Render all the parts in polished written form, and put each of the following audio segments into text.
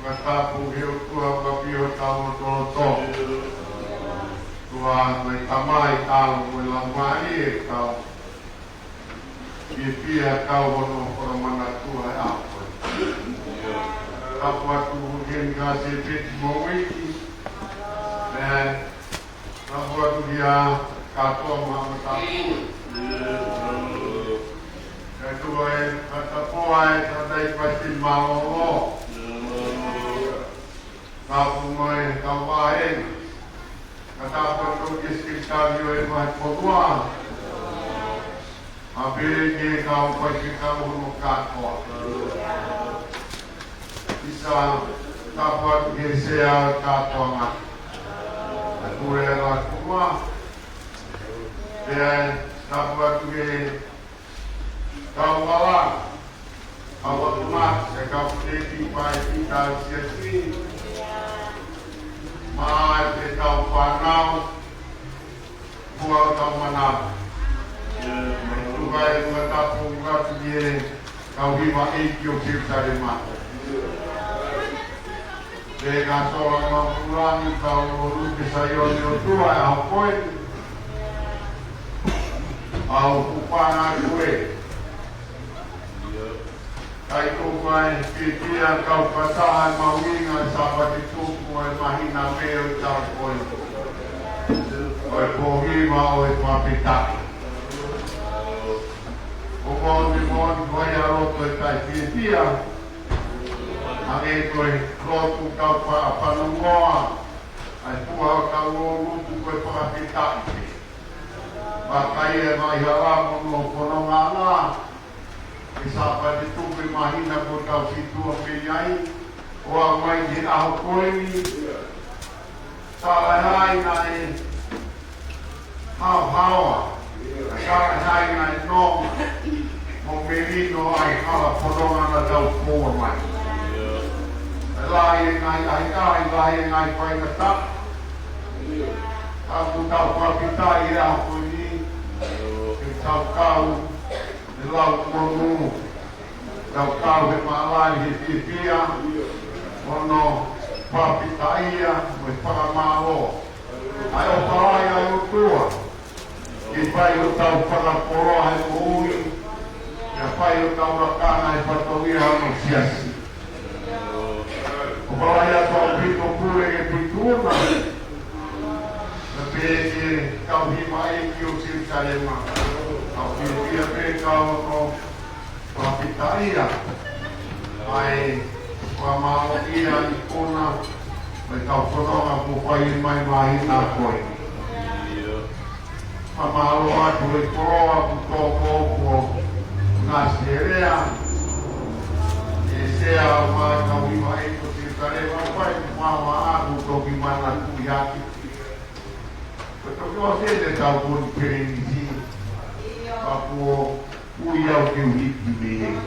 Katapu hiu tua kapio tau toto. Tua mai tamai tau mai lamai e tau. Pia kau hono koromana tua e apo. Tapu atu hien kasi piti mo wiki. Tapu atu hia katoa mama tapu. Itu kata poai tadai pasti mau. Tapu mai kawain. Kata perlu sekitar yo mai potua. Apalagi kau pasti kau mukato. Bisa dapat geser kato mak. Aku rela semua. Dan dapat ge kau bawa. Awak mak sekau peti pai kita siasi. Mai kau panau. Buat kau mana. Tukai matapu kat dia kau hiba ikut kita demak. Dengan seorang mampulang kau urus kesayon tua apa ini? Au kupana kue. Kai tukai kita kau pasahan mawingan sahabat itu kue mahina meo tak kue. Kue pohima kue papitak. Mon goya roto tai pia age koi roto kau pa panongoa ai tua kau lutu koi pa pita bakai mai hala mo pononga la isa pa ditu pe mahina ko kau situ pe yai o mai di au koi salai nai hawa salai nai no Menino ai kala poronga na tau poa mai. Lai ngai pai na ta. Aku tau papitai ra ko ni. Tau kau de lau monu. Tau kau he malai he pia. Ono papitai mo para malo. Ai o tai ai o tua. Ki pai o tau para poroa he ui. Ya pai o tau rakana e patawia hano siasi. O palaya tau pito pure e pituna. Na peke kau hima e ki o sirkarema. Kau pia pe kau no papitaia. Ai wamao ia i kona. Mai kau whanonga po pai mai na koi. Mamalo atu e koroa ku tōko po. Nasi rea, sea mai kau ima eko si karema pai mama aku toki mana kuyaki. Betul kau sende kau pun kerengsi, aku kuyau kiuhiki me.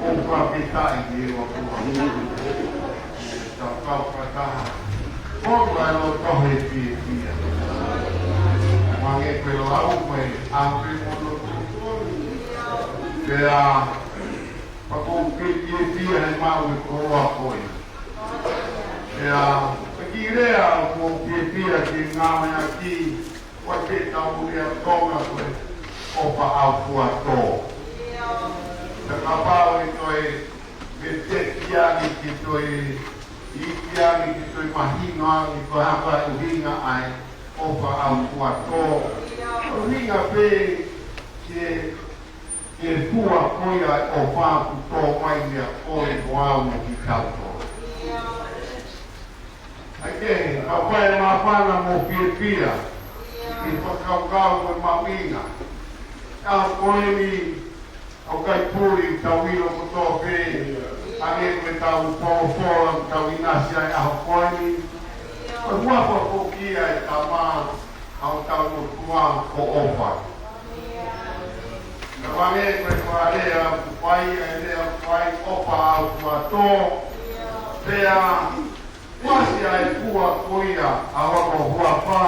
Opa pita ini waktu kau kata, kau kalau kau happy dia, mangai pelau me, ambil mulut. Kaya pagkukit pia ay maui koa koi. Kaya pagirea kung pia kingamay aki wakita uli ang konga koi opa au kuato. Nakapao ito ay betek yagi ito ay ikiagi ito ay mahinga ito hapa uhinga ay opa au kuato. Uhinga pe e tua koia o whāpu tō mai mea kore wāu mo ki kauto. Ake, ka whae mā whana mo pia i whakaukau koe mawinga. Ka koe ni au kai puri tau ilo ko tō whē, ane koe tau pōwhora tau inasi ai aho koe ni. Koe huapa ko kia e tā mā au tau mo tua ko ofa. Kawange koe koa lea kupai e lea kupai opa au kua tō. Pea, wasi ai kua koia a wako huapa.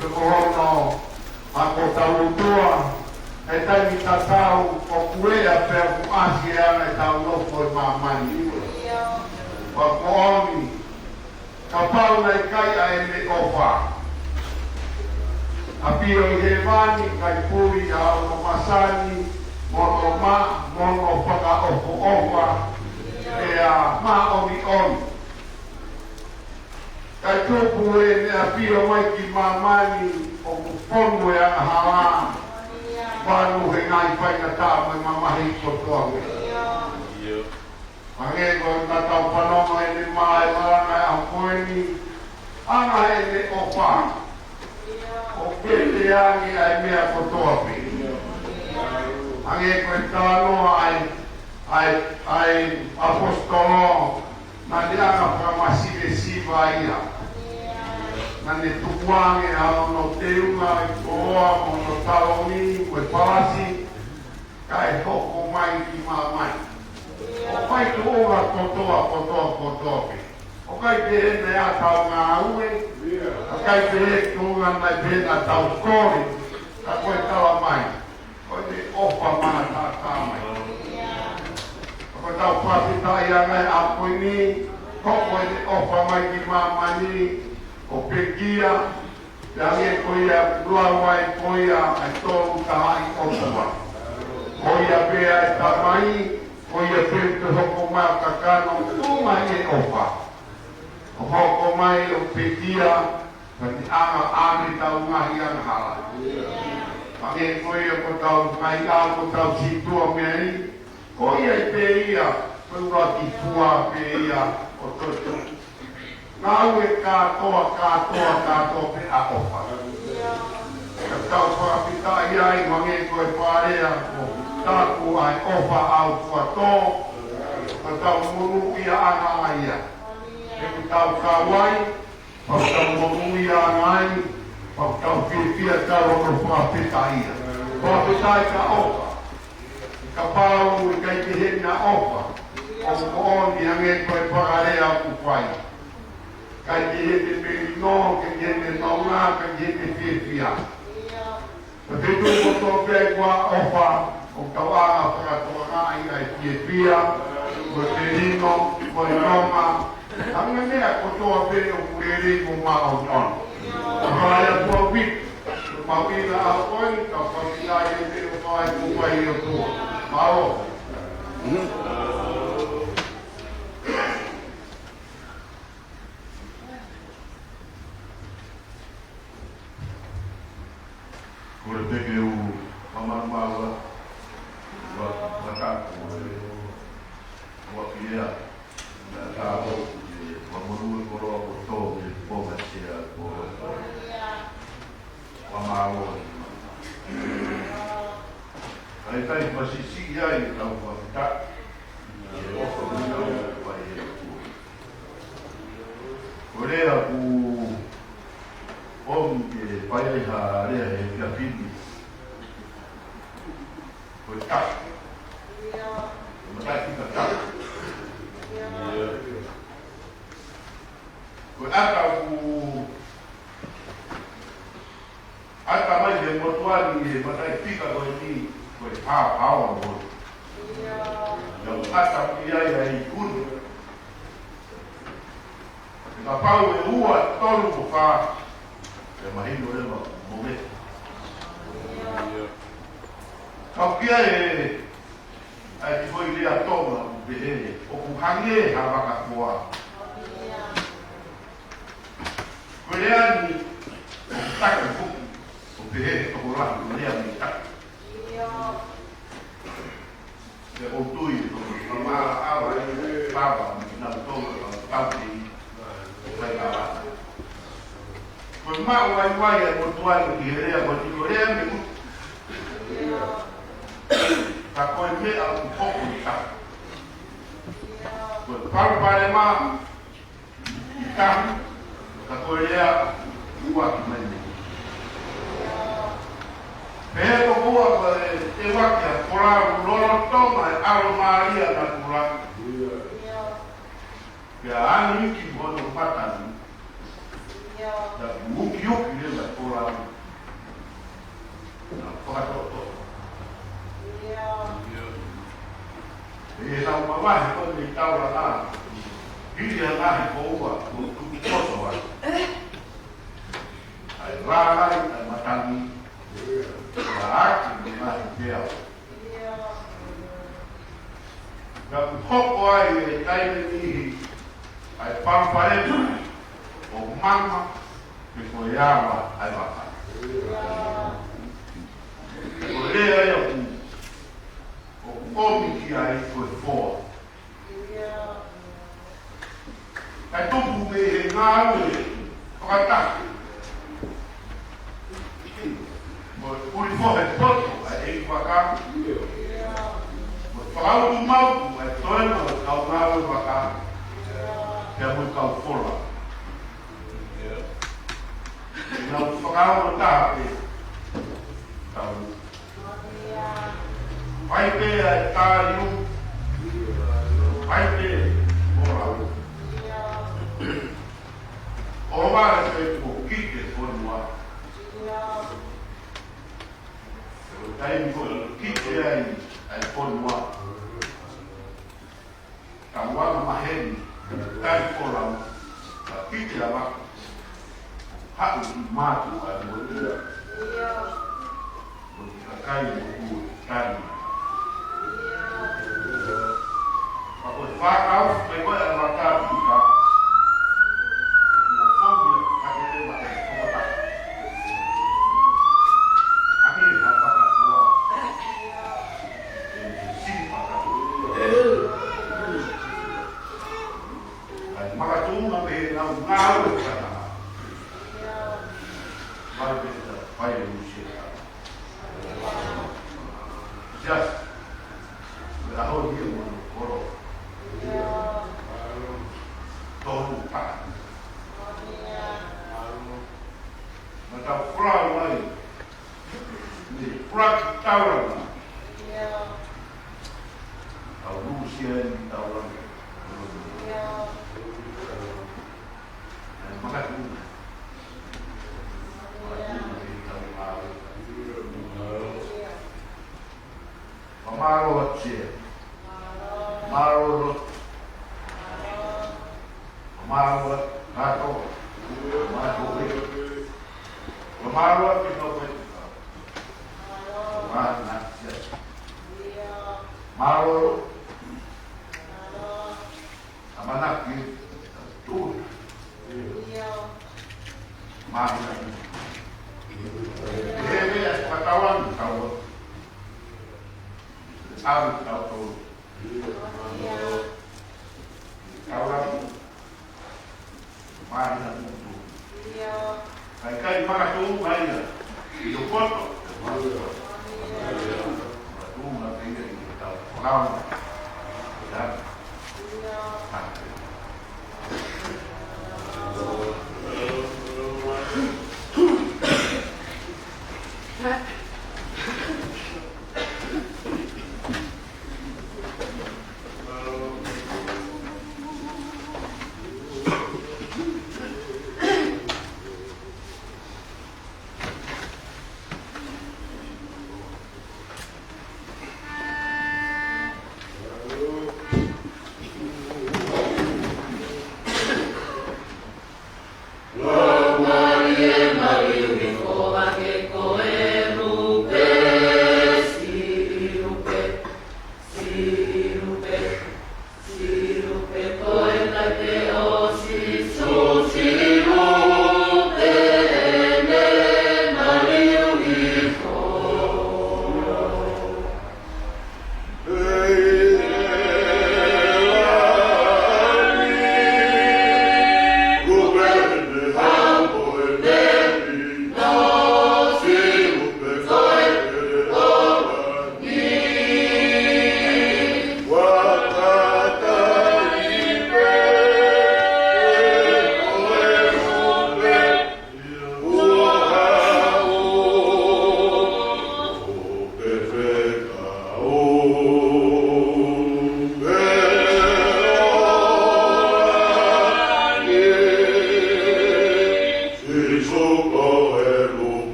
Pe kohono a ko tau tua. E taimi tatau o kuea pea kuasi e ana e tau lofo e mamani. Wakooni, kapau na ikai a ele ofa. Apio i he mani, kai pui a ono masani, mono ma, mono whaka ofo ofa, e a ma oni oni. Kai tōpu e ne apio mai ki mamani, o kuponu e ana hala, wanu he ngai whaina tā mai mamahi kotoa me. Angego na tau whanonga e ne mai marana e a koeni, ana e ne ofa. O kete angi ai mea kotoa pe. Angego e tānoa ai apostolo, na leanga whakamasive siva ia. Na ne tukuange a ono teunga i koa, ono taloni, koe palasi, ka e hoko mai ki maa mai. O kai tu ora kotoa pe. O kai te hene a tau ngā ue, o kai te he kunga mai pena tau kore, ka koe tawa mai. Koe te ofa mana tā mai. Ko tau whapita ia ngai a koe ni, koko e te ofa mai ki maa mani, o pekia, te ange koe ia luawai koe ia ai tōru tahai otua. Koe ia pēa e tamai, koe ia pēntu hoko mai o kakano, tūma e ofa. O hoko mai o pekia, ka te anga ame tau ngahi ana hala. Ange koe ia ko tau mai a ko tau situa mea i, koe ia i pē ia, koe ura ki pua pē ia o tōtu. Nā ue kātoa pe a ofa. Ka tau whakapita ia i mange koe pārea o tāku ai ofa au kua tō. Ka tau munu ia ana ia. E ku tau kāwai, pau tau munu ia ana ai, pau tau whiwhia tau ono whakapita ia. Whakapita i ka ofa. Ka pāu i kai te hena ofa. O kooni ange koe whakarea ku whai. Kai te hete peri no, kai te hete naunga, kai te hete whiwhia. Ka te tūkoto pē kua ofa, o kawaanga whakatoa ngai ai whiwhia, ko te rino, ko e nonga. Hanga mea kotoa pē o kurere ko maa o tono. Ka whaia tua wik, ko mawina a koe, ka whakina e te o whai kupai o tua. Maro. Kore peke u whamamaua wa whakako wa kia na tāho wa morua koroa o tō me pōma sea ko whamamaua. Ai tai pasisi ai tau whakita e ofa muna o wai e kua. Korea ku om ke pai ha rea e kia pini. Koe tak. Matai kita tak. Koe aka ku... Aka mai he motuani e matai pika koe ni koe pāpāua motu. Iau ata piai ai kunu. E ka pau e ua tolu ko wha. E mahino rewa mome. Kau kia e ai ti foi lea toma behe o kuhange ha waka kua. Koe lea ni o kutaka fuku o behe o koraku lea ni taka. E o tui o mamara awa e baba na toma o tauti o kai kawa. Koe maa wai e motuani ki herea ko tiko rea me utu. Ka koe mea ku poku i taka. Koe parupare maa i tahu, ka koe rea ua ki mene. Pehe ko kua koe e wakia koraru lolo toma e aro maria na kuraku. Pea anu iki bono patani. Da uki lema koraru. Na whakatoto. E nau mawahi koe me taura nā. Hili anahi koua kutoto wa. Ai rārai, ai matangi. Raaki ni nahi pēo. Ka hoko ai e taime nihi ai pampare o mama ke ko yawa ai waka. Ko lea ia ku o omi ki ai koe fōa. Kai tupu me he ngā ue whakatake. Mo uri fōhe poto ai e waka. Mo whakautu mauku ai toena o kau ngā ue waka. Kia mui kau whola. Nau whakau o tāpe. Kau. Pai pe ai tāriu. Pai pe mora u. O vare se ko kite fonua. O taimi ko kite ai fonua. Ka wanga maheni, tai kola, ka kite a waka. Haku ki mātu ai moria. O ki kakai o ku tani. Ka koe whakau, me koe a waka pika.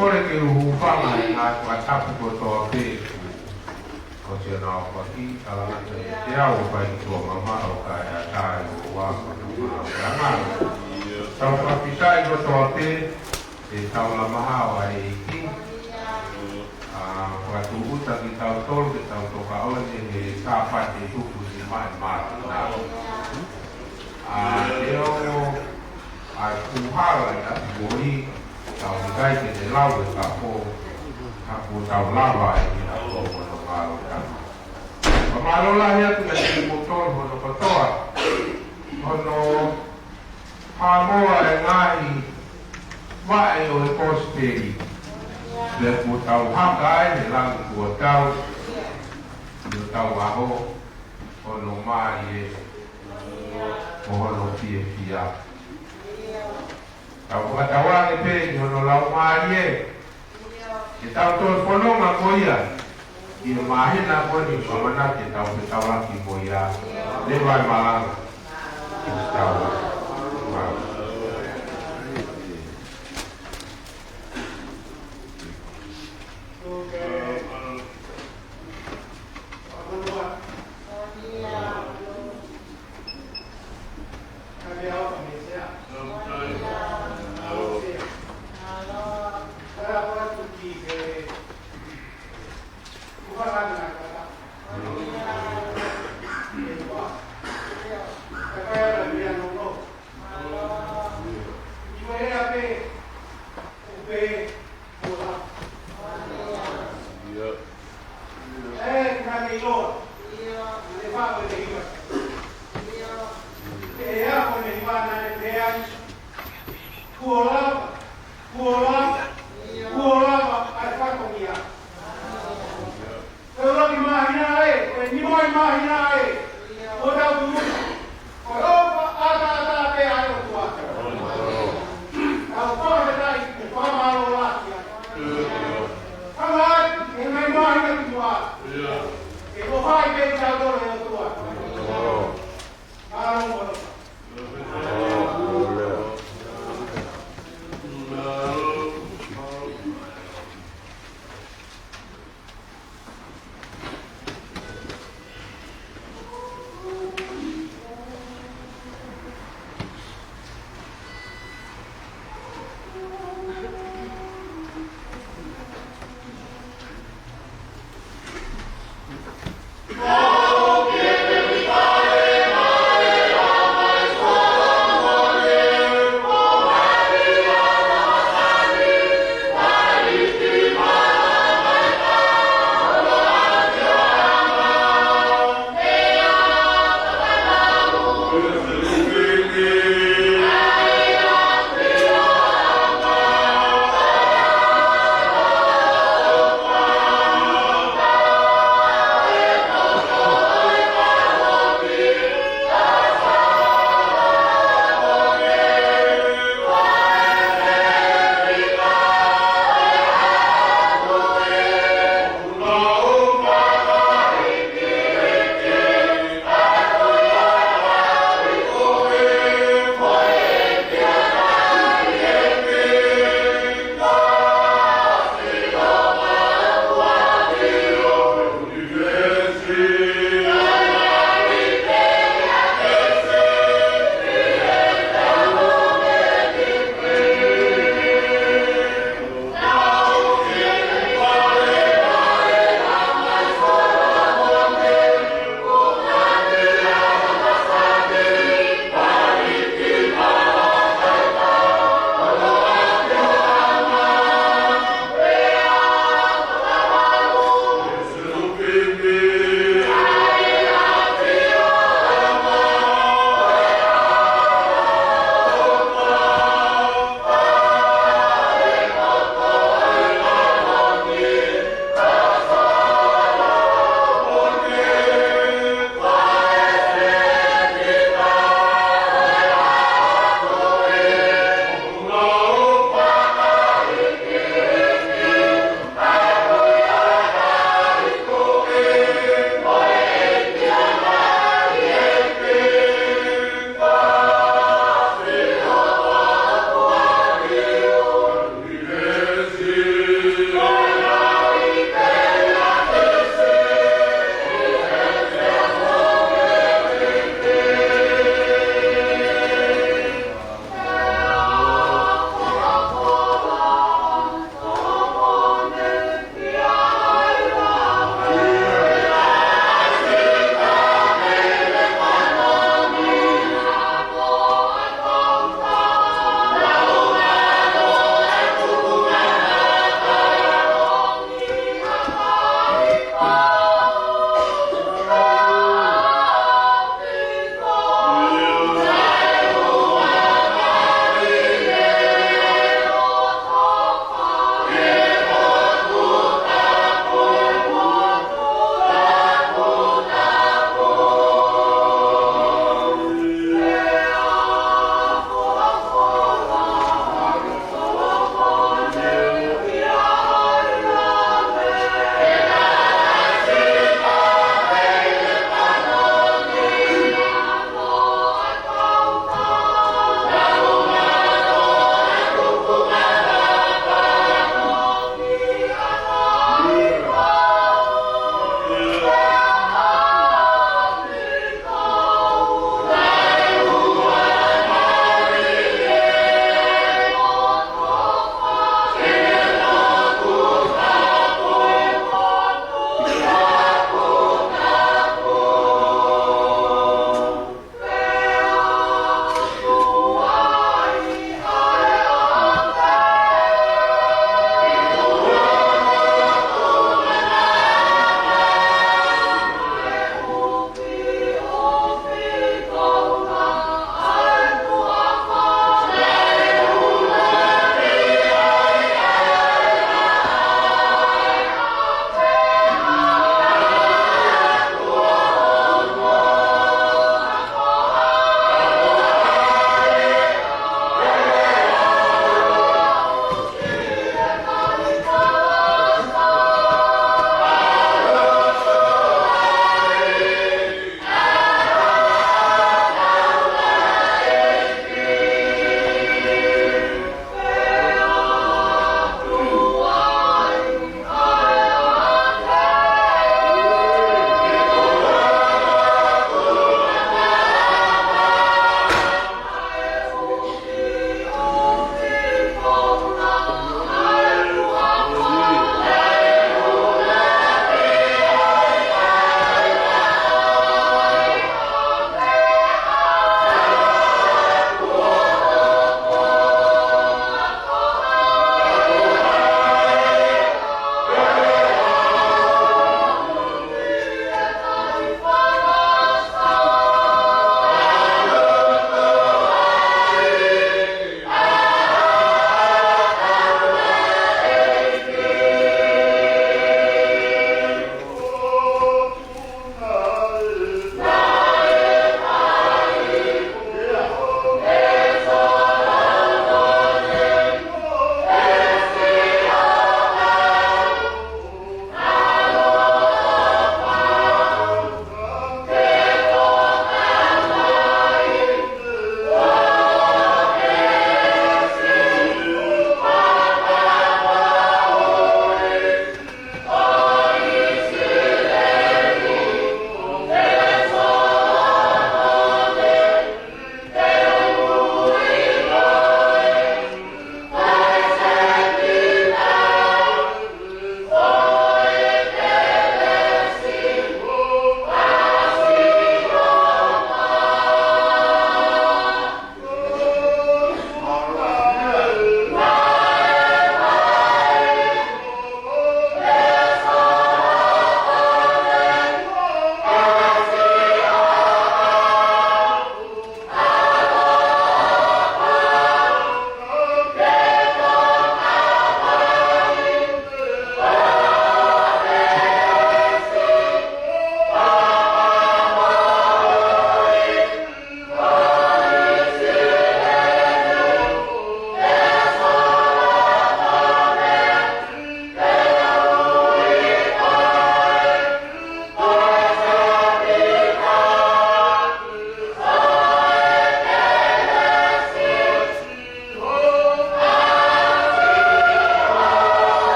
kore ke uhupanga nga watapu kotoa pe o te nā whaki te au pai tō mamara o ka ea tāi o wāka o ngāra tau whakitai kotoa pe e tau la maha o ai ki watu uta ki tau tolu ke tau toka ole he kā pate tuku si mai mara nā leo ai kuhara i ati gori tau nikai ke te lau e ka po hapu tau lava e ki na tō kono kāro kama. Ma marola hea tu me te motor hono katoa hono hamoa e ngahi wae o e kosteri le pu tau haka ai he langu kua tau le tau aho hono mai e hono fie fia. Tau katawange pe hono lau mai e tau tō whanonga koia i o mahina koni whamana ke tau te tawaki koia le vai malanga ki te tawaki.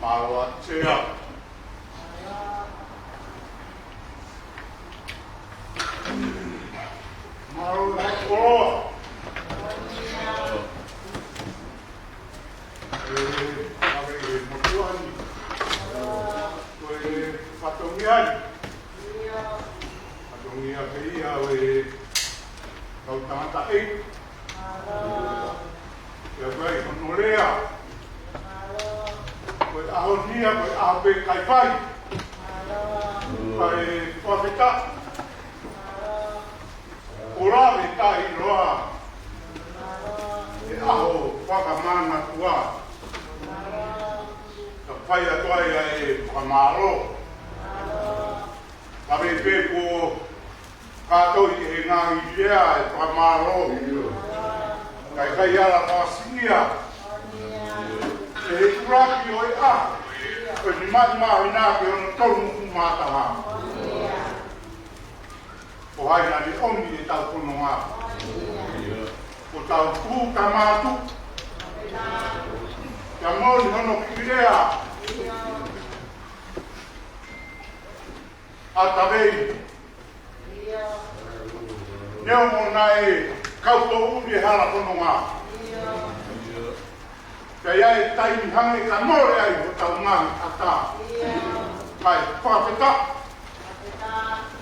Malatia. Malatia. Patungian kaya we kau tangan taik ya baik menolea we ahonia we abe kai kai kai kofita ora we kai roa e aho pakamana tua ka pai atoa e kamaro Kami pepo kato i he ngāhi rea e whamaro. Kai ala kāsingia. E he kuraki o e a. Koe ni mati mahi nā ke ono tonu muku mātaha. O hai nā ni oni e tau pono ngā. O tau tū ka mātu. Kia mōni hono ki rea. Atavei. Neo mona e kauto uri hala pono ngā. Kai ai taimi hange ka more ai o tau ngāhi ata. Kai whawheta.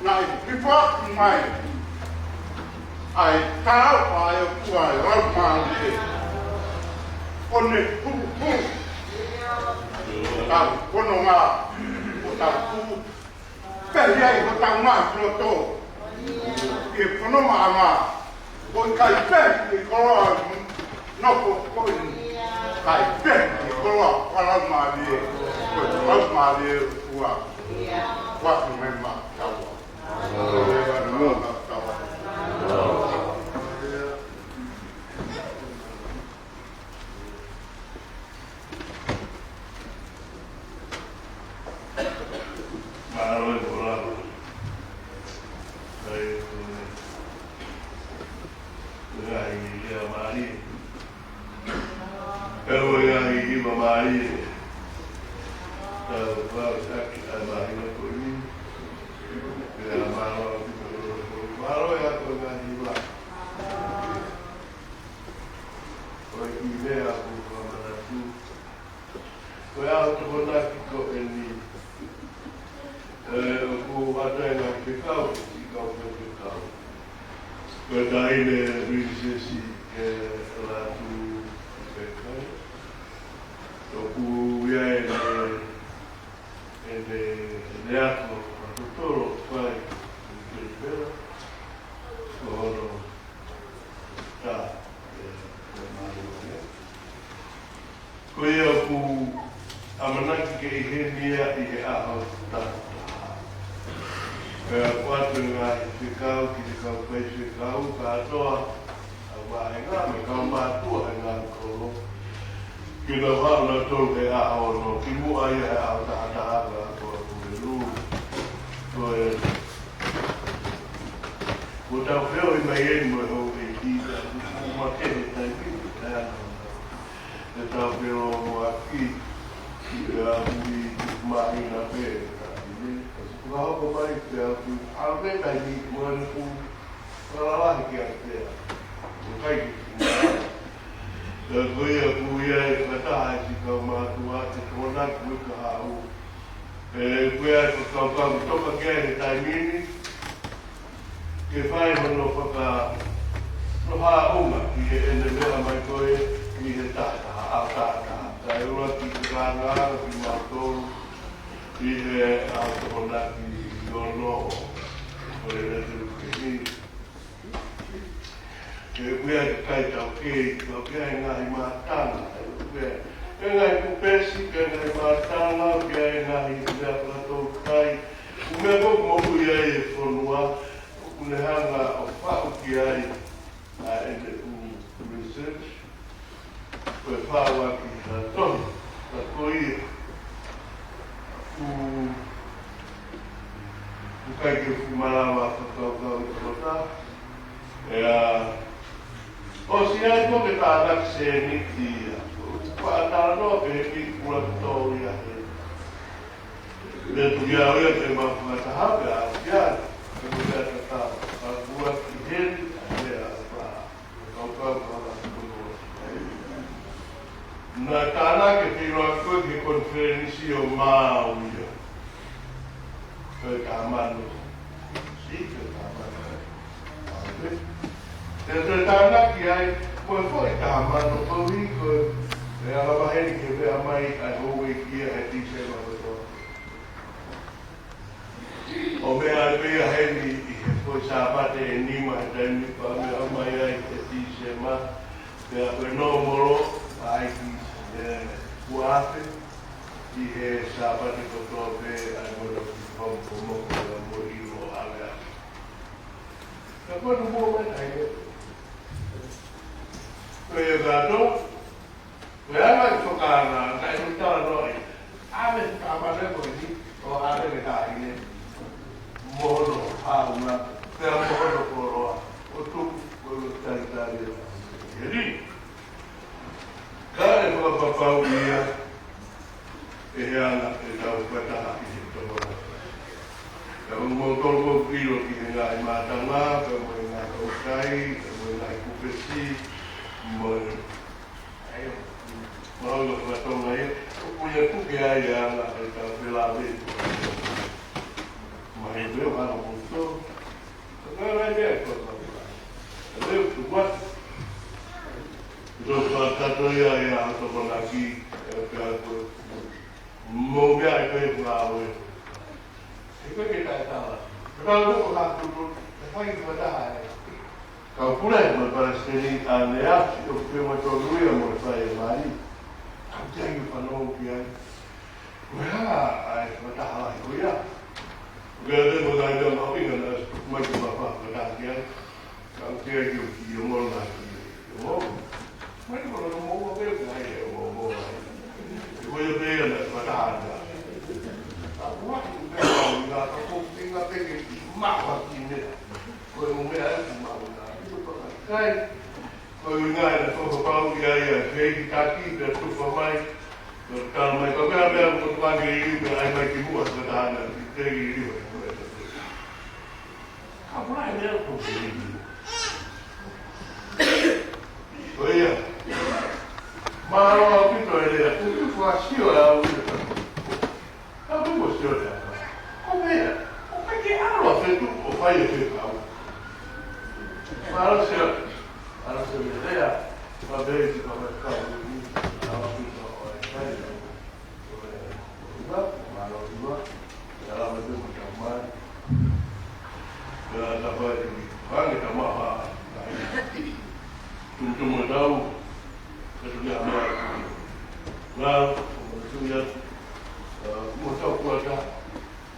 Nai pipa mai. Ai tarau ai o kua e rau māli e. One pu. Tau pono ngā. O tau pu. Peri ai ko tau ngā tō. E pono ngā. Ko kai peri e koroa noko koi. Kai peri e koroa parau māli e. Ko parau māli e ua. Waki memba taua. O si ai ko ke tānak se ni tia. Ko atara no ke ki kula tō ia he. dia que matahari ya kemudian tetap buat izin dia kau na tana ke tiro ko ke konferensi o mau ya ke kaman si ke kaman te tana ki ai ko kaman o ko e ala baheni ke ve amai ai ho we ki ai ti se ma o me ai me heni ko sabate ni ma dan ni pa me amai ai ti se ma te a no moro ai kuafe i he sabate ko tope ai mo como mo iro ala ka ko no mo ai ko e gato Wala ko kana kay ito roy. Amen kamare ko ni o ate me ta ine. Moro hauna pero moro poro. O tu ko tantare. Yeri. Kare ko papa uia. E ana e da kwata ha ki to moro. Ka mo ko ko piro ki nga i matanga ko mo nga ko kai ko nga ku pesi mo ayo Malu macam ni, punya tu dia yang kita pelajari. Mahir dia orang musuh. Sekarang dia apa? Dia tu buat. Dosa kata yang atau lagi kalau mau dia itu pelawe. Itu kita tahu. Kalau tu orang tu, apa yang kita tahu? Kau pula berpasti anda itu macam dulu yang berpasti mari. Jangan panon kian. Wah, ai matahala itu ya. Gede modal apa ini? Macam apa? Mata kian. Kalau dia juga mau lagi. Mau. Macam mana mau apa yang mau. Ibu dia nak matahala. Aku nak aku tinggal pergi mak ini. Kau mau ada mak. Itu kan. Kau ingat kau bawa dia pergi kaki dan tu famai kalau mai kau berada di tempat ini berada mai kibu sederhana pergi ini. Apa yang dia tu ini? Oh ya, malu kita ada. Itu fasio lah. Apa fasio dah? Kau mana? Kau pergi apa? Itu apa yang kau? Malu siapa? Alla se vedeva, va bene, si fa mercato di la vita o è meglio, ma non si va, e alla vedevo chiamare, e alla parte di anche chiamava, tutto mi davo, e tu mi amai, ma come tu mi mo tau kuata,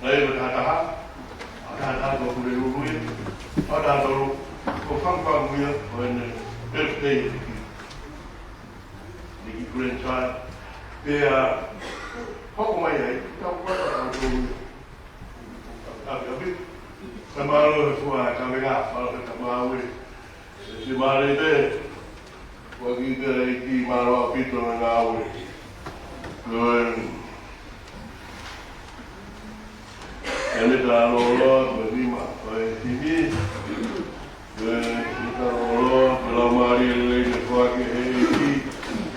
lei mi kata ada pure lui, ada dulu, ko fang dia, when birthday the grandchild, they are how my Samaro tua camera, falo tamawe. Si marite, wagi di maro apito na ngawe. Ele tá rolando, anima, vai seguir. Kita rolando, pela Maria Helena, sua que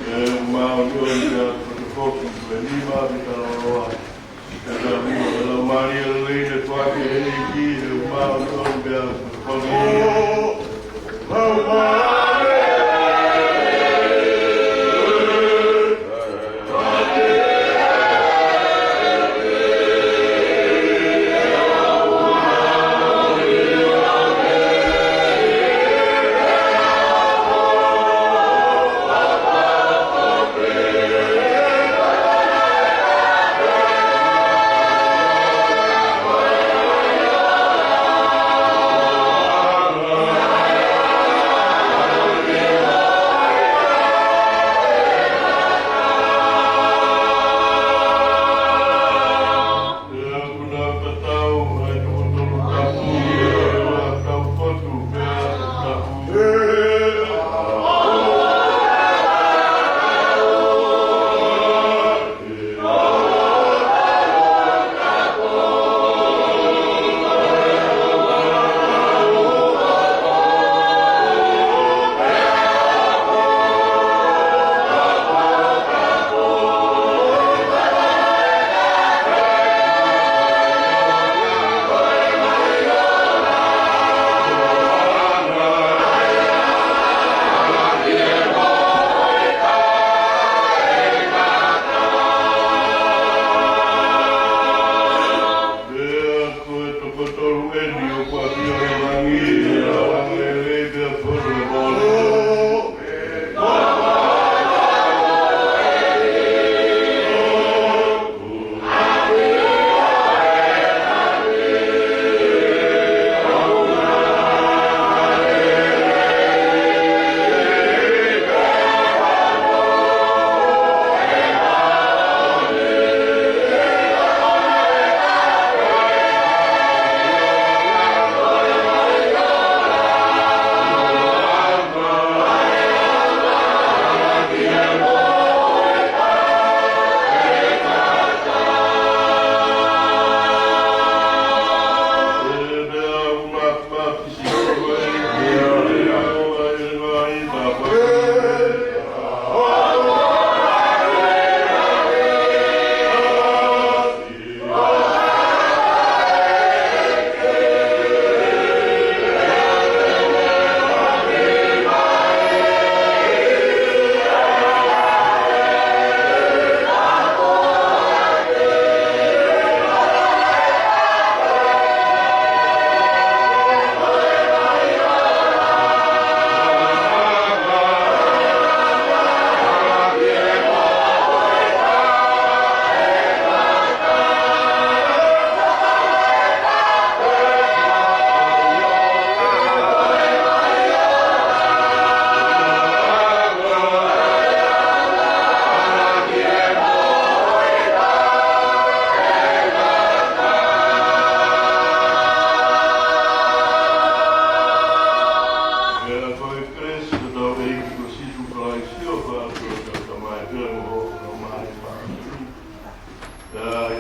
é uma união de foco, anima, kita rolando. Pela Maria Helena, sua que é uma união de foco.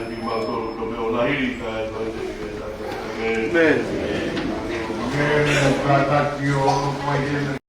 di manto dobbiamo la irita e Amen. Amen.